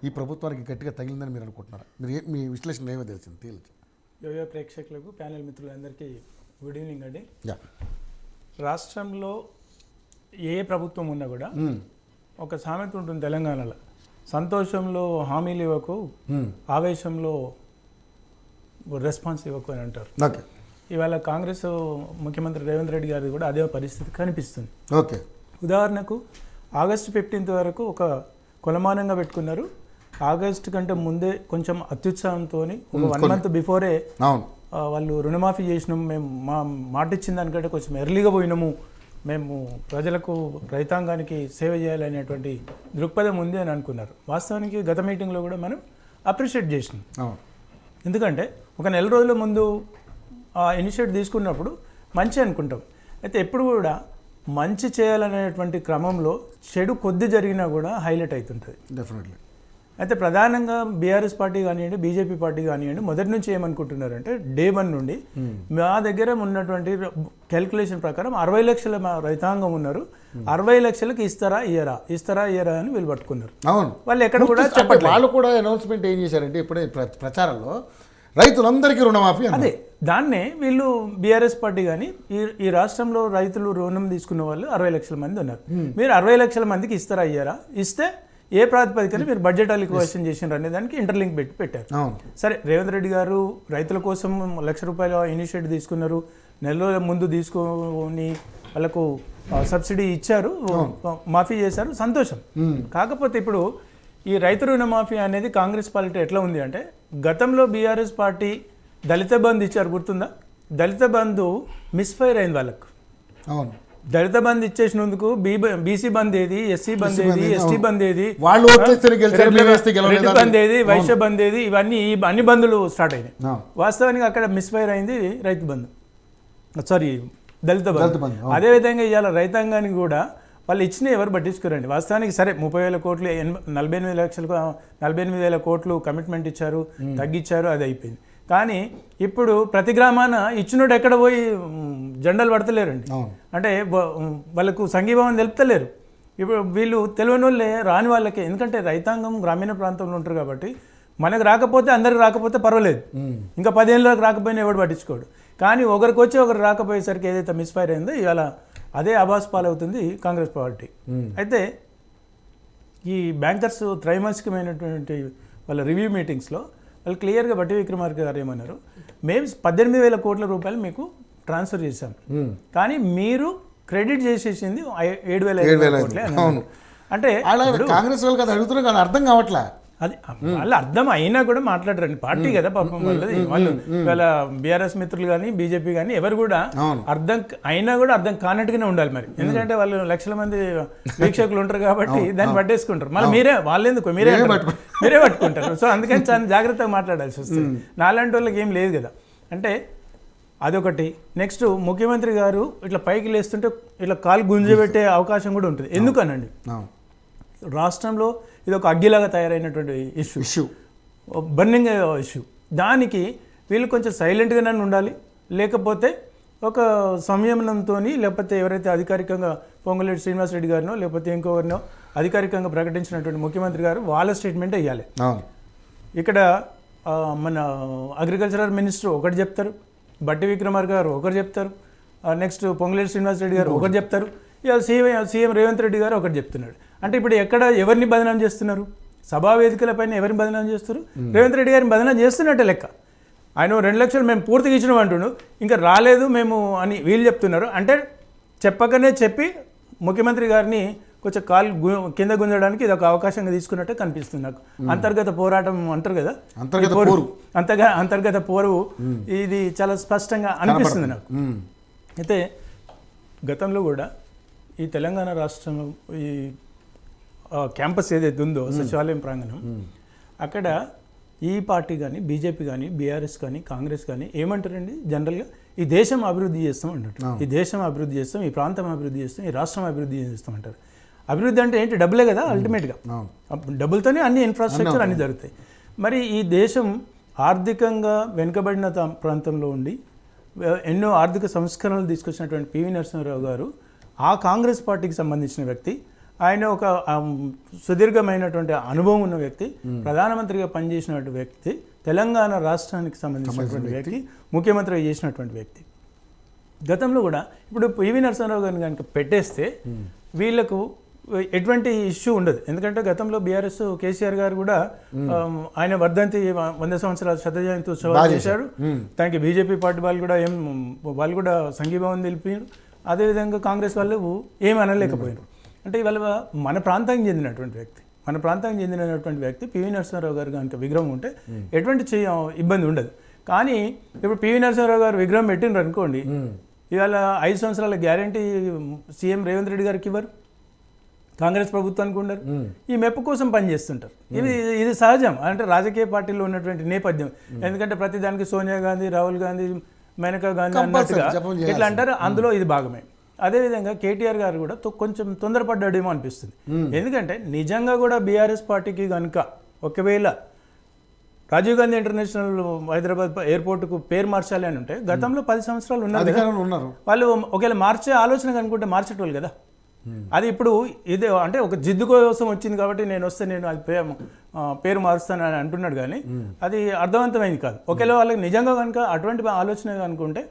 ఈ ప్రభుత్వానికి గట్టిగా తగిలిందని మీరు అనుకుంటున్నారా? మీరు మీ విశ్లేషణ ఏమో తెలిసింది తేల్చి. యోయో ప్రేక్షకులకు ప్యానెల్ మిత్రులందరికీ గుడ్ ఈవినింగ్ అండి. యా, రాష్ట్రంలో ఏ ప్రభుత్వం ఉన్నా కూడా ఒక సామెత ఉంటుంది తెలంగాణలో, సంతోషంలో హామీలు ఇవ్వకు, ఆవేశంలో రెస్పాన్స్ ఇవ్వకు అని అంటారు. ఓకే. ఇవాళ కాంగ్రెస్ ముఖ్యమంత్రి రేవంత్ రెడ్డి గారి కూడా అదే పరిస్థితి కనిపిస్తుంది. ఓకే. ఉదాహరణకు ఆగస్టు 15 వరకు ఒక కొలమానంగా పెట్టుకున్నారు. ఆగస్టు కంటే ముందే కొంచెం అత్యుత్సాహంతో ఒక 1 month బిఫోరే వాళ్ళు రుణమాఫీ చేసినాము, మేము మాట ఇచ్చిన దానికంటే కొంచెం ఎర్లీగా పోయినాము, మేము ప్రజలకు రైతాంగానికి సేవ చేయాలనేటువంటి దృక్పథం ఉంది అని అనుకున్నారు. వాస్తవానికి గత మీటింగ్లో కూడా మనం అప్రిషియేట్ చేసినాం. ఎందుకంటే ఒక నెల రోజుల ముందు ఇనిషియేటివ్ తీసుకున్నప్పుడు మంచి అనుకుంటాం. అయితే ఎప్పుడు కూడా మంచి చేయాలనేటువంటి క్రమంలో చెడు కొద్ది జరిగినా కూడా హైలైట్ అవుతుంటుంది డెఫినెట్లీ. అయితే ప్రధానంగా బీఆర్ఎస్ పార్టీ కానివ్వండి, బీజేపీ పార్టీ కానివ్వండి, మొదటి నుంచి ఏమనుకుంటున్నారంటే డే 1 నుండి మా దగ్గర ఉన్నటువంటి క్యాల్కులేషన్ ప్రకారం 60 లక్షల రైతాంగం ఉన్నారు, 60 లక్షలకు ఇస్తారా ఇయ్యరా అని వీళ్ళు పట్టుకున్నారు. అవును, వాళ్ళు ఎక్కడ కూడా చెప్పట్లేదు. వాళ్ళు కూడా అనౌన్స్మెంట్ ఏం చేశారంటే ఇప్పుడే ప్రచారంలో రైతులందరికీ రుణమాఫీ. అదే దాన్నే వీళ్ళు బీఆర్ఎస్ పార్టీ కానీ ఈ రాష్ట్రంలో రైతులు రుణం తీసుకున్న వాళ్ళు 60 లక్షల మంది ఉన్నారు. మీరు 60 లక్షల మందికి ఇస్తారా ఇయ్యరా, ఇస్తే ఏ ప్రాతిపదికన మీరు బడ్జెట్ అలిక్వేషన్ చేసినారు అనే దానికి ఇంటర్లింక్ పెట్టారు. సరే, రేవంత్ రెడ్డి గారు రైతుల కోసం ₹1,00,000 ఇనిషియేటివ్ తీసుకున్నారు, నెల రోజుల ముందు తీసుకొని వాళ్ళకు సబ్సిడీ ఇచ్చారు, మాఫీ చేశారు, సంతోషం. కాకపోతే ఇప్పుడు ఈ రైతు రుణమాఫీ అనేది కాంగ్రెస్ పార్టీ ఎట్లా ఉంది అంటే, గతంలో బీఆర్ఎస్ పార్టీ దళిత బంధు ఇచ్చారు, గుర్తుందా? దళిత బంధు మిస్ఫైర్ అయింది వాళ్ళకు. అవును, దళిత బంధు ఇచ్చేసినందుకు బీసీ బంద్ ఏది, ఎస్సీ బంద్ ఏది, ఎస్టీ బంద్ ఏది, రెడ్డి బంద్ ఏది, వైశ్య బంద్ ఏది, ఇవన్నీ అన్ని బంధులు స్టార్ట్ అయినాయి. వాస్తవానికి అక్కడ మిస్ఫైర్ అయింది రైతు బంధు, సారీ దళిత బంధు. అదేవిధంగా ఇవాళ రైతాంగానికి కూడా వాళ్ళు ఇచ్చిన ఎవరు పట్టించుకోరండి. వాస్తవానికి సరే 30,000 కోట్లు 48,000 కోట్లు కమిట్మెంట్ ఇచ్చారు, తగ్గించారు, అది అయిపోయింది. కానీ ఇప్పుడు ప్రతి గ్రామాన ఇచ్చినోడు ఎక్కడ పోయి జెండాలు పడతలేరండి. అంటే వాళ్ళకు సంఘీభావం తెలుపుతలేరు. ఇప్పుడు వీళ్ళు తెలియని వాళ్ళే, రాని వాళ్ళకే. ఎందుకంటే రైతాంగం గ్రామీణ ప్రాంతంలో ఉంటారు కాబట్టి మనకు రాకపోతే అందరికి రాకపోతే పర్వాలేదు, ఇంకా 10 ఏళ్ళకి రాకపోయినా ఎవడు పట్టించుకోడు. కానీ ఒకరికి వచ్చి ఒకరు రాకపోయేసరికి ఏదైతే మిస్ఫైర్ అయిందో ఇవాళ అదే అబాస్ పాలవుతుంది కాంగ్రెస్ పార్టీ. అయితే ఈ బ్యాంకర్స్ త్రైమాసికమైనటువంటి వాళ్ళ రివ్యూ మీటింగ్స్లో వాళ్ళు క్లియర్గా బట్టి విక్రమార్క గారు ఏమన్నారు, మేము 18,000 కోట్ల రూపాయలు మీకు ట్రాన్స్ఫర్ చేశాం, కానీ మీరు క్రెడిట్ చేసేసింది 7,500 కోట్లే. అంటే కాంగ్రెస్ వాళ్ళకి అది అడుగుతున్నారు కానీ అర్థం కావట్లే. అది వాళ్ళు అర్థం అయినా కూడా మాట్లాడరండి, పార్టీ కదా పాపం వాళ్ళది. వాళ్ళు వాళ్ళ బీఆర్ఎస్ మిత్రులు కానీ బీజేపీ కానీ ఎవరు కూడా అర్థం అయినా కూడా అర్థం కానట్టుగానే ఉండాలి మరి. ఎందుకంటే వాళ్ళు లక్షల మంది వీక్షకులు ఉంటారు కాబట్టి దాన్ని పట్టేసుకుంటారు. మళ్ళీ వాళ్ళెందుకు మీరే పట్టుకుంటారు. సో అందుకని చాలా జాగ్రత్తగా మాట్లాడాల్సి వస్తుంది. నాలాంటి వాళ్ళకి ఏం లేదు కదా. అంటే అదొకటి. నెక్స్ట్ ముఖ్యమంత్రి గారు ఇట్లా పైకి లేస్తుంటే ఇట్లా కాలు గుంజబెట్టే అవకాశం కూడా ఉంటుంది. ఎందుకనండి, రాష్ట్రంలో ఇది ఒక అగ్గిలాగా తయారైనటువంటి ఇష్యూ, బర్నింగ్ ఇష్యూ. దానికి వీళ్ళు కొంచెం సైలెంట్గానే ఉండాలి, లేకపోతే ఒక సంయమనంతో, లేకపోతే ఎవరైతే అధికారికంగా పొంగులేటి శ్రీనివాసరెడ్డి గారినో లేకపోతే ఇంకొకరినో అధికారికంగా ప్రకటించినటువంటి ముఖ్యమంత్రి గారు వాళ్ళ స్టేట్మెంట్ ఇవ్వాలి. ఇక్కడ మన అగ్రికల్చరల్ మినిస్టర్ ఒకటి చెప్తారు, బట్టి విక్రమార్క గారు ఒకటి చెప్తారు, నెక్స్ట్ పొంగులేటి శ్రీనివాసరెడ్డి గారు ఒకటి చెప్తారు, ఇవాళ సీఎం రేవంత్ రెడ్డి గారు ఒకటి చెప్తున్నాడు. అంటే ఇప్పుడు ఎక్కడ ఎవరిని బదనాం చేస్తున్నారు? సభా వేదికలపైన ఎవరిని బదనాం చేస్తారు? రేవంత్ రెడ్డి గారిని బదనాం చేస్తున్నట్టే లెక్క. ఆయన 2 లక్షలు మేము పూర్తిగా ఇచ్చినాం అంటుండు, ఇంకా రాలేదు మేము అని వీళ్ళు చెప్తున్నారు. అంటే చెప్పకనే చెప్పి ముఖ్యమంత్రి గారిని కొంచెం కాలు కింద గుంజడానికి ఇది ఒక అవకాశంగా తీసుకున్నట్టే కనిపిస్తుంది నాకు. అంతర్గత పోరాటం అంటారు కదా, అంతర్గత పోరు ఇది చాలా స్పష్టంగా అనిపిస్తుంది నాకు. అయితే గతంలో కూడా ఈ తెలంగాణ రాష్ట్రం ఈ క్యాంపస్ ఏదైతే ఉందో సచివాలయం ప్రాంగణం, అక్కడ ఈ పార్టీ కానీ బీజేపీ కానీ బీఆర్ఎస్ కానీ కాంగ్రెస్ కానీ ఏమంటారండి, జనరల్గా ఈ దేశం అభివృద్ధి చేస్తాం అంటారు. ఈ దేశం అభివృద్ధి చేస్తాం, ఈ ప్రాంతం అభివృద్ధి చేస్తాం, ఈ రాష్ట్రం అభివృద్ధి చేస్తాం అంటారు. అభివృద్ధి అంటే ఏంటి? డబ్బులే కదా అల్టిమేట్గా. డబ్బులతోనే అన్ని ఇన్ఫ్రాస్ట్రక్చర్ అన్నీ జరుగుతాయి. మరి ఈ దేశం ఆర్థికంగా వెనుకబడిన ప్రాంతంలో ఉండి ఎన్నో ఆర్థిక సంస్కరణలు తీసుకొచ్చినటువంటి పివి నరసింహారావు గారు ఆ కాంగ్రెస్ పార్టీకి సంబంధించిన వ్యక్తి. ఆయన ఒక సుదీర్ఘమైనటువంటి అనుభవం ఉన్న వ్యక్తి, ప్రధానమంత్రిగా పనిచేసినటువంటి వ్యక్తి, తెలంగాణ రాష్ట్రానికి సంబంధించినటువంటి వ్యక్తి, ముఖ్యమంత్రిగా చేసినటువంటి వ్యక్తి. గతంలో కూడా ఇప్పుడు పివి నరసింహారావు గారిని కనుక పెట్టేస్తే వీళ్ళకు ఎటువంటి ఇష్యూ ఉండదు. ఎందుకంటే గతంలో బీఆర్ఎస్ కేసీఆర్ గారు కూడా ఆయన వర్ధంతి 100 సంవత్సరాల శతజయంతి ఉత్సవాలు చేశారు. దానికి బీజేపీ పార్టీ వాళ్ళు కూడా సంఘీభావం తెలిపారు. అదేవిధంగా కాంగ్రెస్ వాళ్ళు ఏమి అనలేకపోయారు. అంటే ఇవాళ మన ప్రాంతానికి చెందినటువంటి వ్యక్తి పివి నరసింహారావు గారు కనుక విగ్రహం ఉంటే ఎటువంటి ఇబ్బంది ఉండదు. కానీ ఇప్పుడు పివి నరసింహారావు గారు విగ్రహం పెట్టినారు అనుకోండి, ఇవాళ 5 సంవత్సరాల గ్యారంటీ సీఎం రేవంత్ రెడ్డి గారికి ఇవ్వరు, కాంగ్రెస్ ప్రభుత్వానికి ఉండరు. ఈ మెప్పు కోసం పనిచేస్తుంటారు. ఇది సహజం, అంటే రాజకీయ పార్టీలో ఉన్నటువంటి నేపథ్యం. ఎందుకంటే ప్రతి దానికి సోనియా గాంధీ, రాహుల్ గాంధీ, మేనకా గాంధీ అన్నట్టుగా ఎట్లా అంటారు, అందులో ఇది భాగమే. అదేవిధంగా కేటీఆర్ గారు కూడా కొంచెం తొందరపడ్డాడేమో అనిపిస్తుంది. ఎందుకంటే నిజంగా కూడా బీఆర్ఎస్ పార్టీకి కనుక ఒకవేళ రాజీవ్ గాంధీ ఇంటర్నేషనల్ హైదరాబాద్ ఎయిర్పోర్ట్కు పేరు మార్చాలి అని ఉంటే గతంలో 10 సంవత్సరాలు ఉన్నారు. వాళ్ళు ఒకవేళ మార్చే ఆలోచన కనుకుంటే మార్చేటోళ్ళు కదా. అది ఇప్పుడు ఇదే అంటే ఒక జిద్దు కోసం వచ్చింది కాబట్టి నేను అది పేరు మారుస్తాను అని అంటున్నాడు. కానీ అది అర్థవంతమైంది కాదు. ఒకవేళ వాళ్ళకి నిజంగా కనుక అటువంటి ఆలోచన అనుకుంటే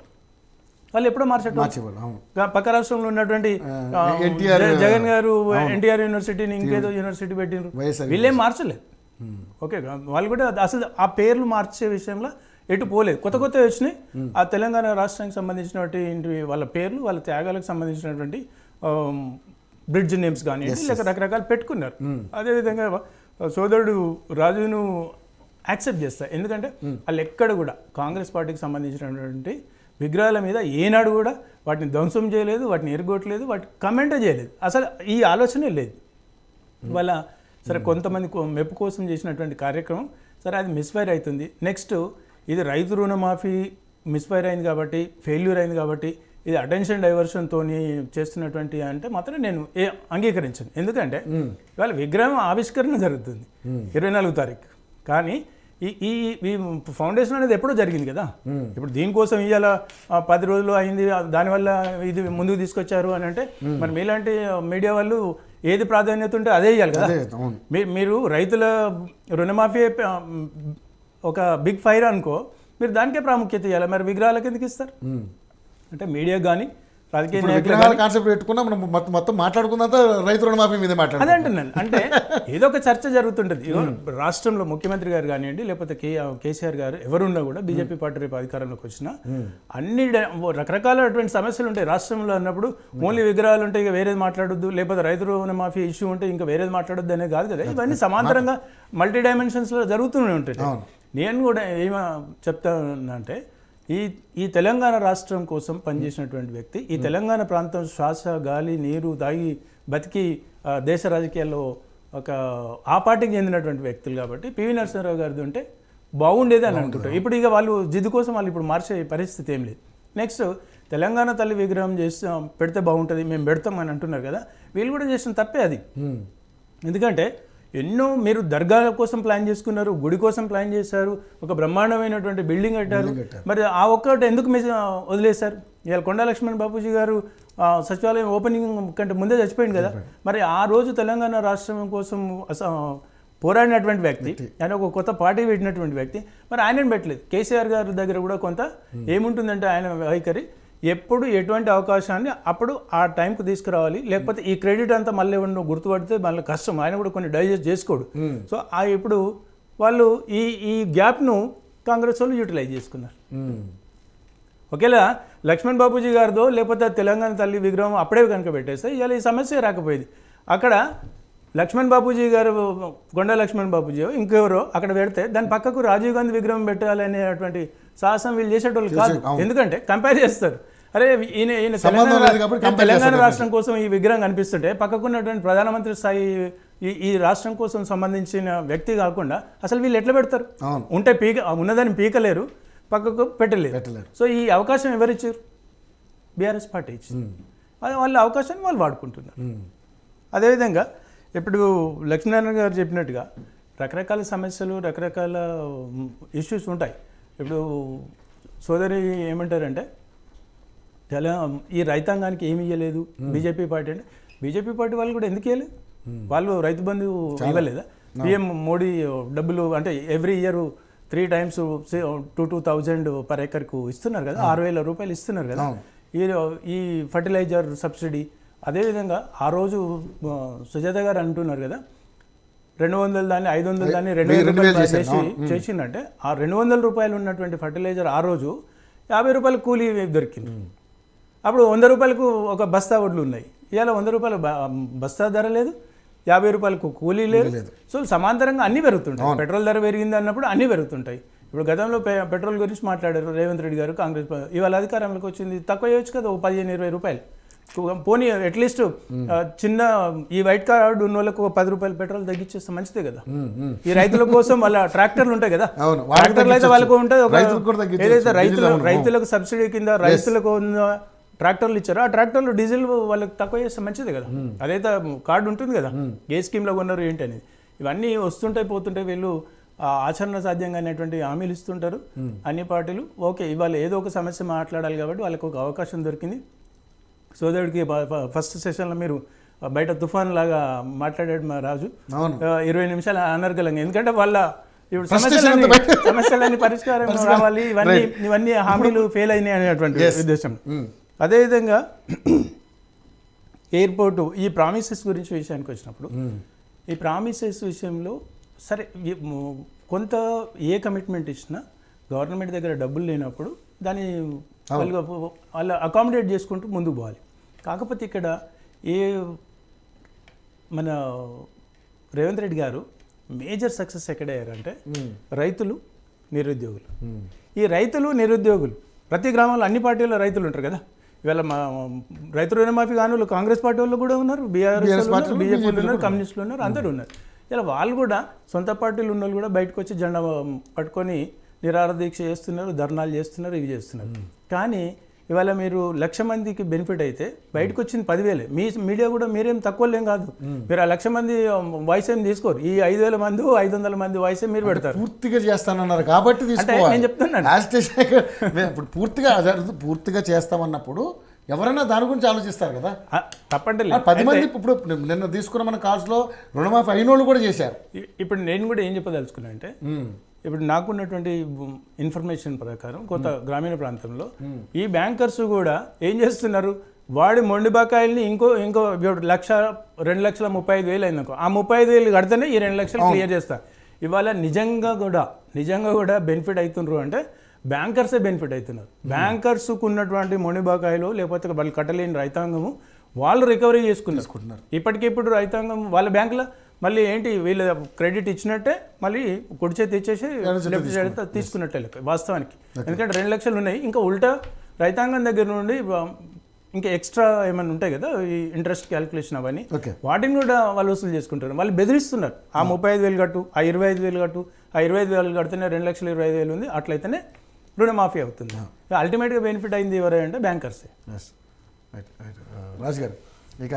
వాళ్ళు ఎప్పుడో మార్చేటోళ్ళు. పక్క రాష్ట్రంలో ఉన్నటువంటి జగన్ గారు ఎన్టీఆర్ యూనివర్సిటీని ఇంకేదో యూనివర్సిటీ పెట్టినారు, వీళ్ళేం మార్చలేదు. ఓకే, వాళ్ళు కూడా అసలు ఆ పేర్లు మార్చే విషయంలో ఎటు పోలేదు. కొత్త వచ్చినాయి. ఆ తెలంగాణ రాష్ట్రానికి సంబంధించినటువంటి వాళ్ళ పేర్లు, వాళ్ళ త్యాగాలకు సంబంధించినటువంటి బ్రిడ్జ్ నేమ్స్ కానీ లేక రకరకాలు పెట్టుకున్నారు. అదేవిధంగా సోదరుడు రాజును యాక్సెప్ట్ చేస్తారు. ఎందుకంటే వాళ్ళు ఎక్కడ కూడా కాంగ్రెస్ పార్టీకి సంబంధించినటువంటి విగ్రహాల మీద ఏనాడు కూడా వాటిని ధ్వంసం చేయలేదు, వాటిని ఎరగొట్టలేదు, వాటిని కమెంటే చేయలేదు. అసలు ఈ ఆలోచనే లేదు. వాళ్ళ సరే కొంతమంది మెప్పు కోసం చేసినటువంటి కార్యక్రమం సరే అది మిస్ఫైర్ అవుతుంది. నెక్స్ట్ ఇది రైతు రుణమాఫీ మిస్ఫైర్ అయింది కాబట్టి, ఫెయిల్యూర్ అయింది కాబట్టి ఇది అటెన్షన్ డైవర్షన్తో చేస్తున్నటువంటి అంటే మాత్రం నేను అంగీకరించను. ఎందుకంటే ఇవాళ విగ్రహం ఆవిష్కరణ జరుగుతుంది 24వ తారీఖు, కానీ ఈ ఫౌండేషన్ అనేది ఎప్పుడో జరిగింది కదా. ఇప్పుడు దీనికోసం ఇవాళ 10 రోజులు అయింది, దానివల్ల ఇది ముందుకు తీసుకొచ్చారు అని అంటే మరి మీలాంటి మీడియా వాళ్ళు ఏది ప్రాధాన్యత ఉంటే అదే ఇవ్వాలి కదా. మీరు రైతుల రుణమాఫీ ఒక బిగ్ ఫైర్ అనుకో, మీరు దానికే ప్రాముఖ్యత ఇవ్వాలి. మరి విగ్రహాలకు ఎందుకు ఇస్తారు? అంటే మీడియా కానీ రాజకీయ నాయకులు కాన్సెప్ట్ పెట్టుకున్నా మనం మొత్తం మాట్లాడుకున్నంత రైతు రుణమాఫీ మీద మాట్లాడాలి. అదే అంటున్నాను. అంటే ఏదో ఒక చర్చ జరుగుతుంటుంది. రాష్ట్రంలో ముఖ్యమంత్రి గారు కానివ్వండి, లేకపోతే కేసీఆర్ గారు ఎవరున్నా కూడా బీజేపీ పార్టీ రేపు అధికారంలోకి వచ్చినా అన్ని రకరకాలైనటువంటి సమస్యలు ఉంటాయి రాష్ట్రంలో అన్నప్పుడు. ఓన్లీ విగ్రహాలు ఉంటే ఇక వేరేది మాట్లాడొద్దు, లేకపోతే రైతు రుణమాఫీ ఇష్యూ ఉంటే ఇంకా వేరేది మాట్లాడొద్దు అనేది కాదు కదా. ఇవన్నీ సమాంతరంగా మల్టీ డైమెన్షన్స్లో జరుగుతూనే ఉంటాయి. నేను కూడా ఏమో చెప్తానంటే ఈ తెలంగాణ రాష్ట్రం కోసం పనిచేసినటువంటి వ్యక్తి, ఈ తెలంగాణ ప్రాంతం శ్వాస, గాలి, నీరు తాగి బతికి దేశ రాజకీయాల్లో ఒక ఆ పార్టీకి చెందినటువంటి వ్యక్తులు కాబట్టి పివి నరసింహారావు గారిది ఉంటే బాగుండేది అని అనుకుంటారు. ఇప్పుడు ఇక వాళ్ళు జిద్దు కోసం వాళ్ళు ఇప్పుడు మార్చే పరిస్థితి ఏం లేదు. నెక్స్ట్ తెలంగాణ తల్లి విగ్రహం పెడితే బాగుంటుంది, మేము పెడతాం అని అంటున్నారు కదా. వీళ్ళు కూడా చేసిన తప్పే అది. ఎందుకంటే ఎన్నో మీరు దర్గాల కోసం ప్లాన్ చేసుకున్నారు, గుడి కోసం ప్లాన్ చేశారు, ఒక బ్రహ్మాండమైనటువంటి బిల్డింగ్ కట్టారు. మరి ఆ ఒక్కటి ఎందుకు వదిలేశారు? ఇవాళ కొండా లక్ష్మణ్ బాపూజీ గారు సచివాలయం ఓపెనింగ్ కంటే ముందే చచ్చిపోయింది కదా. మరి ఆ రోజు తెలంగాణ రాష్ట్రం కోసం పోరాడినటువంటి వ్యక్తి, ఆయన ఒక కొత్త పార్టీ పెట్టినటువంటి వ్యక్తి, మరి ఆయనను పెట్టలేదు. కేసీఆర్ గారి దగ్గర కూడా కొంత ఏముంటుందంటే ఆయన వైఖరి ఎప్పుడు ఎటువంటి అవకాశాన్ని అప్పుడు ఆ టైంకు తీసుకురావాలి, లేకపోతే ఈ క్రెడిట్ అంతా మళ్ళీ ఏమన్నా గుర్తుపడితే మళ్ళీ కష్టం, ఆయన కూడా కొన్ని డైజెస్ట్ చేసుకోడు. సో ఇప్పుడు వాళ్ళు ఈ గ్యాప్ను కాంగ్రెస్ వాళ్ళు యూటిలైజ్ చేసుకున్నారు. ఒకేలా లక్ష్మణ్ బాపూజీ గారిదో లేకపోతే తెలంగాణ తల్లి విగ్రహం అప్పుడే కనుక పెట్టేస్తే ఇవాళ ఈ సమస్య రాకపోయేది. అక్కడ లక్ష్మణ్ బాపూజీ గారు, కొండా లక్ష్మణ్ బాపూజీ ఇంకెవరో అక్కడ పెడితే దాని పక్కకు రాజీవ్ గాంధీ విగ్రహం పెట్టాలనేటువంటి సాహసం వీళ్ళు చేసేటోళ్ళు కాదు. ఎందుకంటే కంపేర్ చేస్తారు. అరే ఈయన తెలంగాణ రాష్ట్రం కోసం ఈ విగ్రహం కనిపిస్తుంటే పక్కకున్నటువంటి ప్రధానమంత్రి స్థాయి ఈ రాష్ట్రం కోసం సంబంధించిన వ్యక్తి కాకుండా అసలు వీళ్ళు ఎట్లా పెడతారు? ఉంటే ఉన్నదాన్ని పీకలేరు, పక్కకు పెట్టలేరు. సో ఈ అవకాశం ఎవరిచ్చారు? బీఆర్ఎస్ పార్టీ ఇచ్చింది. వాళ్ళ అవకాశాన్ని వాళ్ళు వాడుకుంటున్నారు. అదేవిధంగా ఇప్పుడు లక్ష్మీనారాయణ గారు చెప్పినట్టుగా రకరకాల సమస్యలు, రకరకాల ఇష్యూస్ ఉంటాయి. ఇప్పుడు సోదరి ఏమంటారంటే ఈ రైతాంగానికి ఏమి ఇవ్వలేదు బీజేపీ పార్టీ అంటే, బీజేపీ పార్టీ వాళ్ళు కూడా ఎందుకు ఇవ్వలేదు? వాళ్ళు రైతు బంధు ఇవ్వలేదా? పిఎం మోడీ డబ్బులు అంటే ఎవ్రీ ఇయర్ 3 times 2,000 పర్ ఎకర్కు ఇస్తున్నారు కదా, 6,000 రూపాయలు ఇస్తున్నారు కదా. ఈ ఫర్టిలైజర్ సబ్సిడీ అదేవిధంగా ఆ రోజు సుజాత గారు అంటున్నారు కదా 200 దాన్ని 500 దాన్ని 2,000 రూపాయలు చేసిందంటే ఆ 200 రూపాయలు ఉన్నటువంటి ఫర్టిలైజర్ ఆ రోజు 50 రూపాయలు కూలీ దొరికింది. అప్పుడు 100 రూపాయలకు ఒక బస్తా వడ్లు ఉన్నాయి. ఇవాళ 100 రూపాయలు బస్తా ధర లేదు, 50 రూపాయలకు కూలీ లేదు. సో సమాంతరంగా అన్నీ పెరుగుతుంటాయి. పెట్రోల్ ధర పెరిగింది అన్నప్పుడు అన్నీ పెరుగుతుంటాయి. ఇప్పుడు గతంలో పెట్రోల్ గురించి మాట్లాడారు రేవంత్ రెడ్డి గారు, కాంగ్రెస్ ఇవాళ అధికారంలోకి వచ్చింది, తక్కువ చేయొచ్చు కదా, 15-20 రూపాయలు పోనీ. అట్లీస్ట్ చిన్న ఈ వైట్ కార్డు ఉన్న వాళ్ళకు 10 రూపాయలు పెట్రోల్ తగ్గించేస్తే మంచిదే కదా. ఈ రైతుల కోసం వాళ్ళ ట్రాక్టర్లు ఉంటాయి కదా, ట్రాక్టర్లు అయితే వాళ్ళకు ఉంటుంది. ఏదైతే రైతులకు సబ్సిడీ కింద రైతులకు ట్రాక్టర్లు ఇచ్చారో ఆ ట్రాక్టర్లు డీజిల్ వాళ్ళకి తక్కువ చేస్తే మంచిదే కదా. అదైతే కార్డు ఉంటుంది కదా, ఏ స్కీమ్లో కొన్నారు ఏంటి అనేది. ఇవన్నీ వస్తుంటాయి పోతుంటాయి. వీళ్ళు ఆచరణ సాధ్యంగా అనేటువంటి హామీలు ఇస్తుంటారు అన్ని పార్టీలు. ఓకే, ఇవాళ ఏదో ఒక సమస్య మాట్లాడాలి కాబట్టి వాళ్ళకి ఒక అవకాశం దొరికింది. సోదరుడికి ఫస్ట్ సెషన్లో మీరు బయట తుఫాన్ లాగా మాట్లాడాడు మా రాజు, 20 నిమిషాలు అనర్గలంగా. ఎందుకంటే వాళ్ళ ఇప్పుడు సమస్యలన్నీ పరిష్కారం రావాలి, ఇవన్నీ హామీలు ఫెయిల్ అయినాయి అనేటువంటి ఉద్దేశం. అదేవిధంగా ఎయిర్పోర్టు ఈ ప్రామిసెస్ గురించి విషయానికి వచ్చినప్పుడు ఈ ప్రామిసెస్ విషయంలో సరే కొంత ఏ కమిట్మెంట్ ఇచ్చినా గవర్నమెంట్ దగ్గర డబ్బులు లేనప్పుడు దాన్ని వాళ్ళు అకామిడేట్ చేసుకుంటూ ముందుకు పోవాలి. కాకపోతే ఇక్కడ మన రేవంత్ రెడ్డి గారు మేజర్ సక్సెస్ ఎక్కడయ్యారంటే రైతులు, నిరుద్యోగులు. ఈ రైతులు, నిరుద్యోగులు ప్రతి గ్రామంలో అన్ని పార్టీల్లో రైతులు ఉంటారు కదా. ఇవాళ మా రైతు రుణమాఫీ కాని కాంగ్రెస్ పార్టీ వాళ్ళు కూడా ఉన్నారు, బీఆర్ఎస్ బీజేపీలు ఉన్నారు, కమ్యూనిస్టులు ఉన్నారు, అందరూ ఉన్నారు. ఇలా వాళ్ళు కూడా సొంత పార్టీలు ఉన్న వాళ్ళు కూడా బయటకు వచ్చి జెండా పట్టుకొని నిరాహార దీక్ష చేస్తున్నారు, ధర్నాలు చేస్తున్నారు, ఇవి చేస్తున్నారు. కానీ ఇవాళ మీరు 1,00,000 మందికి బెనిఫిట్ అయితే బయటకు వచ్చింది 10,000. మీ మీడియా కూడా మీరేం తక్కువలేం కాదు. మీరు ఆ 1,00,000 మంది వాయిస్ ఏం తీసుకోరు. ఈ 5,000 మంది 500 మంది వాయిస్ మీరు పెడతారు. పూర్తిగా చేస్తానన్నారు కాబట్టి నేను చెప్తున్నాను. ఇప్పుడు పూర్తిగా చేస్తామన్నప్పుడు ఎవరైనా దాని గురించి ఆలోచిస్తారు కదా. తప్పంటే 10 మంది ఇప్పుడు నిన్న తీసుకున్న మన కాల్స్లో రుణమాఫీ అయిన వాళ్ళు కూడా చేశారు. ఇప్పుడు నేను కూడా ఏం చెప్పదలుచుకున్నా అంటే ఇప్పుడు నాకున్నటువంటి ఇన్ఫర్మేషన్ ప్రకారం కొంత గ్రామీణ ప్రాంతంలో ఈ బ్యాంకర్స్ కూడా ఏం చేస్తున్నారు, వాడి మొండి బకాయిల్ని ఇంకో 1,02,35,000 అయిందనుకో, ఆ 35,000 కడితేనే ఈ 2 లక్షలు క్లియర్ చేస్తారు. ఇవాళ నిజంగా కూడా బెనిఫిట్ అవుతున్నారు అంటే బ్యాంకర్సే బెనిఫిట్ అవుతున్నారు. బ్యాంకర్స్కు ఉన్నటువంటి మొండి బకాయిలు లేకపోతే వాళ్ళు కట్టలేని రైతాంగము వాళ్ళు రికవరీ చేసుకుంటున్నారు. ఇప్పటికిప్పుడు రైతాంగం వాళ్ళ బ్యాంకులో మళ్ళీ ఏంటి వీళ్ళు క్రెడిట్ ఇచ్చినట్టే మళ్ళీ కుడి చేతి ఇచ్చేసి లెఫ్ట్ చేతి తీసుకున్నట్టే లెక్క వాస్తవానికి. ఎందుకంటే 2 లక్షలు ఉన్నాయి, ఇంకా ఉల్టా రైతాంగం దగ్గర నుండి ఇంకా ఎక్స్ట్రా ఏమైనా ఉంటాయి కదా ఈ ఇంట్రెస్ట్ క్యాలిక్యులేషన్ అవన్నీ, వాటిని కూడా వాళ్ళు వసూలు చేసుకుంటారు. వాళ్ళు బెదిరిస్తున్నారు, ఆ 35,000 కట్టు, ఆ 25,000 కట్టు, ఆ 25,000 కడితేనే 2,25,000 ఉంది, అట్లయితేనే రుణమాఫీ అవుతుంది. అల్టిమేట్గా బెనిఫిట్ అయింది ఎవరంటే బ్యాంకర్సే. రాజు గారు, ఇక